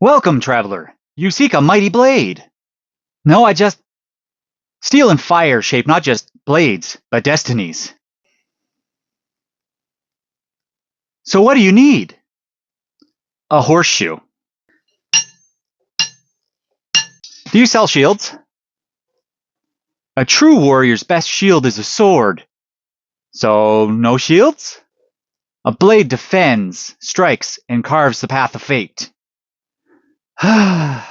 Welcome, traveler. You seek a mighty blade. No, I just... Steel and fire shape not just blades, but destinies. So what do you need? A horseshoe. Do you sell shields? A true warrior's best shield is a sword. So, no shields? A blade defends, strikes, and carves the path of fate. I'd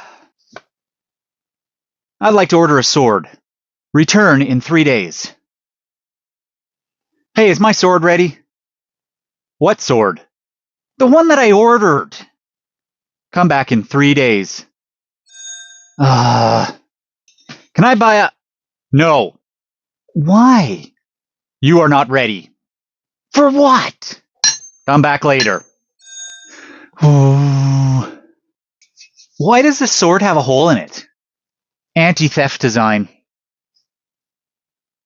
like to order a sword. Return in 3 days. Hey, is my sword ready? What sword? The one that I ordered. Come back in 3 days. Can I buy a... No. Why? You are not ready. For what? Come back later. Why does this sword have a hole in it? Anti-theft design.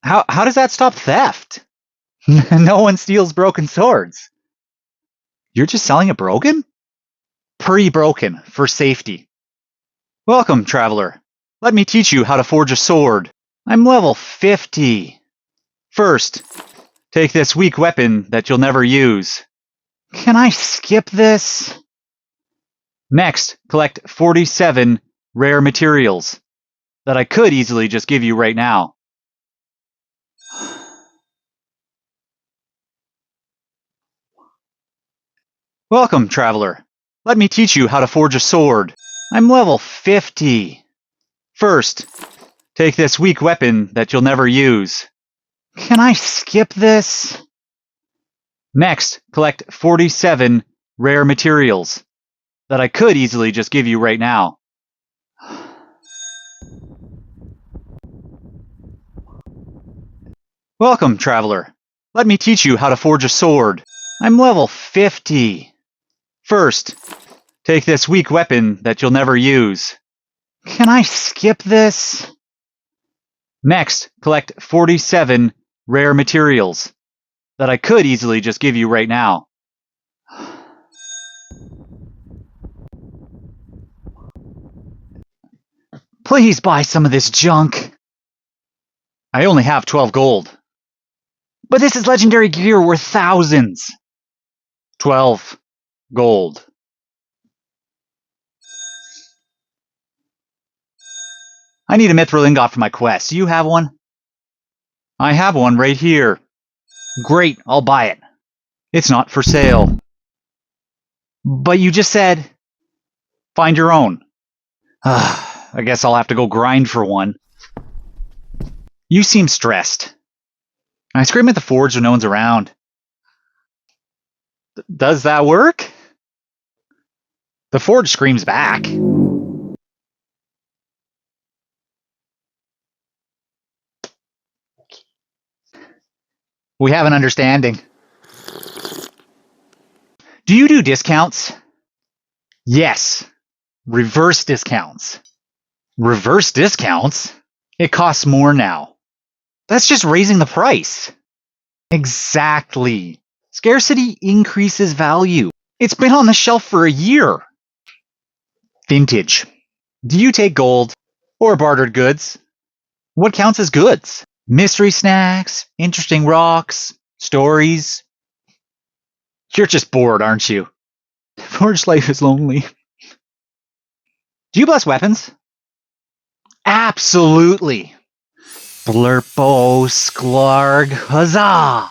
How does that stop theft? No one steals broken swords. You're just selling it broken? Pre-broken, for safety. Welcome, traveler. Let me teach you how to forge a sword. I'm level 50. First, take this weak weapon that you'll never use. Can I skip this? Next, collect 47 rare materials that I could easily just give you right now. Welcome, traveler. Let me teach you how to forge a sword. I'm level 50. First, take this weak weapon that you'll never use. Can I skip this? Next, collect 47 rare materials that I could easily just give you right now. Welcome, traveler. Let me teach you how to forge a sword. I'm level 50. First, take this weak weapon that you'll never use. Can I skip this? Next, collect 47 rare materials that I could easily just give you right now. Please buy some of this junk. I only have 12 gold. But this is legendary gear worth thousands. 12 gold. I need a mithril ingot for my quest. Do you have one? I have one right here. Great, I'll buy it. It's not for sale. But you just said... Find your own. I guess I'll have to go grind for one. You seem stressed. I scream at the forge when no one's around. Does that work? The forge screams back. We have an understanding. Do you do discounts? Yes. Reverse discounts. Reverse discounts? It costs more now. That's just raising the price. Exactly. Scarcity increases value. It's been on the shelf for a year. Vintage. Do you take gold or bartered goods? What counts as goods? Mystery snacks, interesting rocks, stories. You're just bored, aren't you? Forged life is lonely. Do you bless weapons? Absolutely. Blurpo, sklarg, huzzah!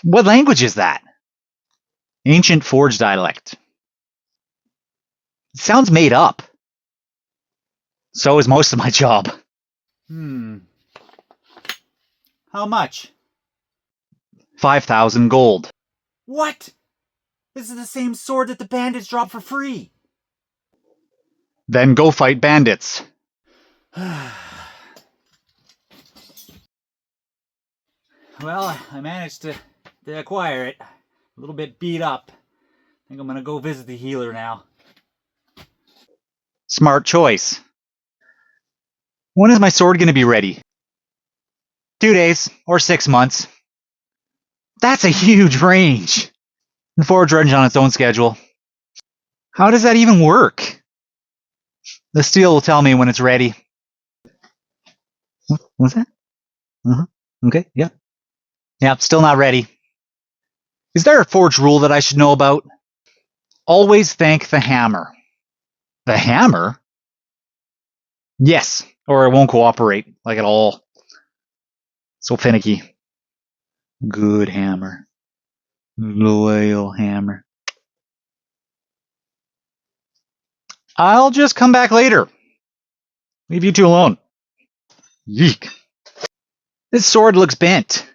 What language is that? Ancient Forge dialect. It sounds made up. So is most of my job. How much? 5,000 gold. What? This is the same sword that the bandits drop for free. Then go fight bandits. Well, I managed to acquire it. A little bit beat up. I think I'm gonna go visit the healer now. Smart choice. When is my sword gonna be ready? 2 days, or 6 months. That's a huge range. The forge runs on its own schedule. How does that even work? The steel will tell me when it's ready. What's that? Okay, yeah. Yeah, still not ready. Is there a forge rule that I should know about? Always thank the hammer. The hammer? Yes, or it won't cooperate, like at all. So finicky. Good hammer. Loyal hammer. I'll just come back later. Leave you two alone. Yeek. This sword looks bent.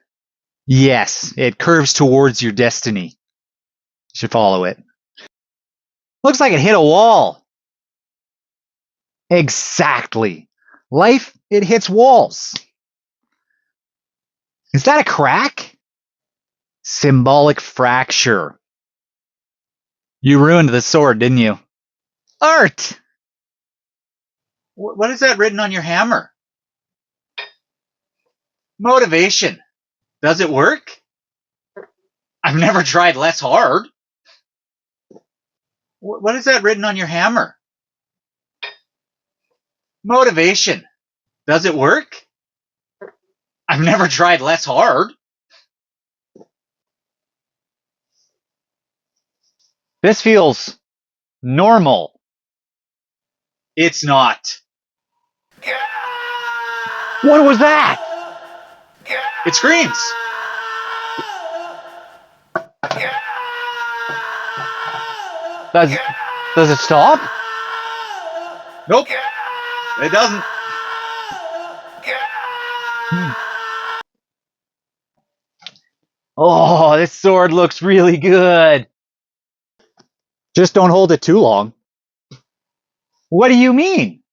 Yes, it curves towards your destiny. You should follow it. Looks like it hit a wall. Exactly. Life, it hits walls. Is that a crack? Symbolic fracture. You ruined the sword, didn't you? Art! What is that written on your hammer? Motivation. Does it work? I've never tried less hard. What is that written on your hammer? Motivation. Does it work? I've never tried less hard. This feels normal. It's not. What was that? It screams. Does it stop? Nope. It doesn't. Oh, this sword looks really good. Just don't hold it too long. What do you mean?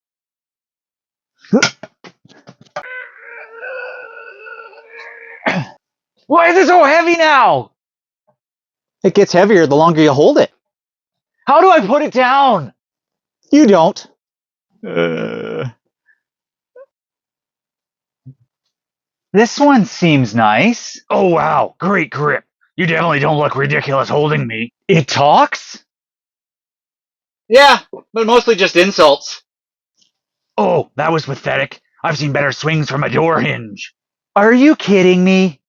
Why is it so heavy now? It gets heavier the longer you hold it. How do I put it down? You don't. This one seems nice. Oh wow, great grip. You definitely don't look ridiculous holding me. It talks? Yeah, but mostly just insults. Oh, that was pathetic. I've seen better swings from a door hinge. Are you kidding me?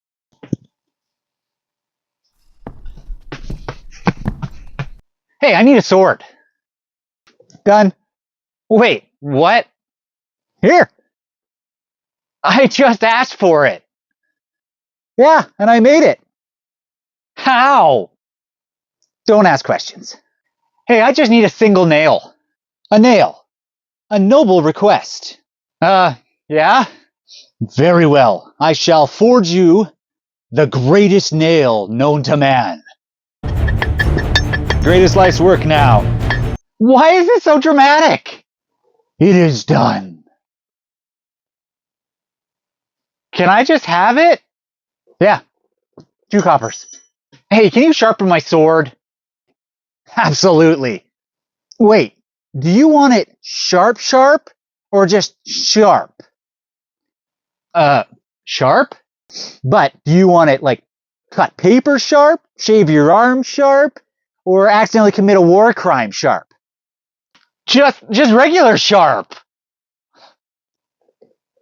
Hey, I need a sword. Done. Wait, what? Here. I just asked for it. Yeah, and I made it. How? Don't ask questions. Hey, I just need a single nail. A nail. A noble request. Yeah? Very well. I shall forge you the greatest nail known to man. Greatest life's work now. Why is it so dramatic? It is done. Can I just have it? Yeah. 2 coppers. Hey, can you sharpen my sword? Absolutely. Wait, do you want it sharp or just sharp? Sharp? But do you want it like cut paper sharp, shave your arm sharp, or accidentally commit a war crime sharp? Just regular sharp.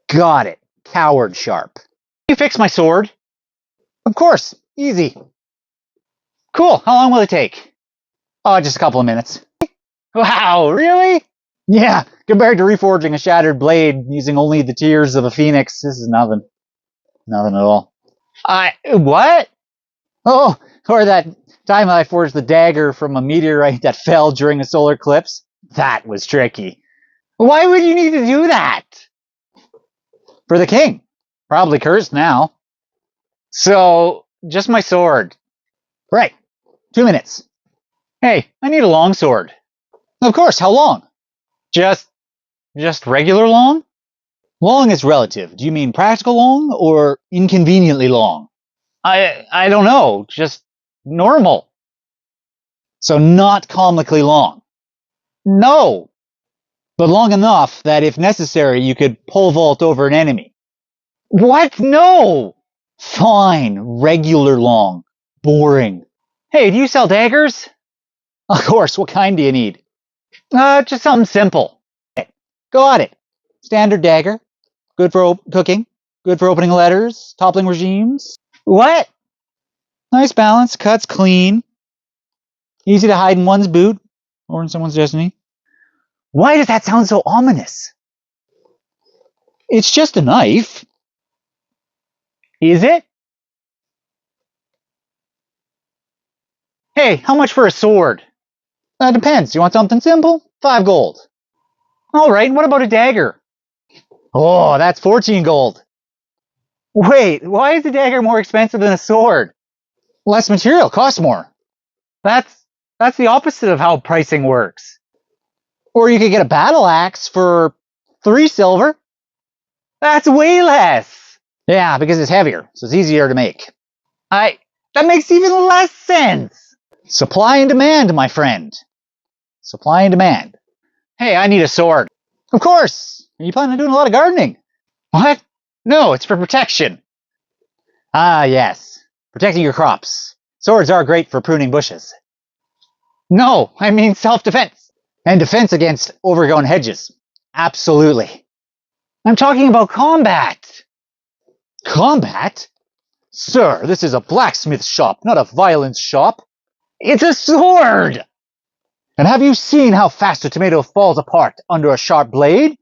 Got it. Coward sharp. Can you fix my sword? Of course. Easy. Cool. How long will it take? Oh, just a couple of minutes. Wow, really? Yeah, compared to reforging a shattered blade using only the tears of a phoenix, this is nothing. Nothing at all. What? Oh, or that time I forged the dagger from a meteorite that fell during a solar eclipse. That was tricky. Why would you need to do that? For the king. Probably cursed now. So, just my sword. Right. 2 minutes. Hey, I need a long sword. Of course, how long? Just regular long? Long is relative. Do you mean practical long or inconveniently long? I don't know. Just normal. So not comically long. No. But long enough that if necessary, you could pole vault over an enemy. What? No. Fine. Regular long. Boring. Hey, do you sell daggers? Of course, what kind do you need? Just something simple. Got it. Standard dagger. Good for cooking. Good for opening letters, toppling regimes. What? Nice balance, cuts clean. Easy to hide in one's boot or in someone's destiny. Why does that sound so ominous? It's just a knife. Is it? Hey, how much for a sword? That depends. You want something simple? 5 gold. Alright, what about a dagger? Oh, that's 14 gold. Wait, why is a dagger more expensive than a sword? Less material, costs more. That's the opposite of how pricing works. Or you could get a battle axe for 3 silver. That's way less. Yeah, because it's heavier, so it's easier to make. That makes even less sense. Supply and demand, my friend. Supply and demand. Hey, I need a sword. Of course. Are you planning on doing a lot of gardening? What? No, it's for protection. Ah, yes. Protecting your crops. Swords are great for pruning bushes. No, I mean self-defense. And defense against overgrown hedges. Absolutely. I'm talking about combat. Combat? Sir, this is a blacksmith shop, not a violence shop. It's a sword! And have you seen how fast a tomato falls apart under a sharp blade?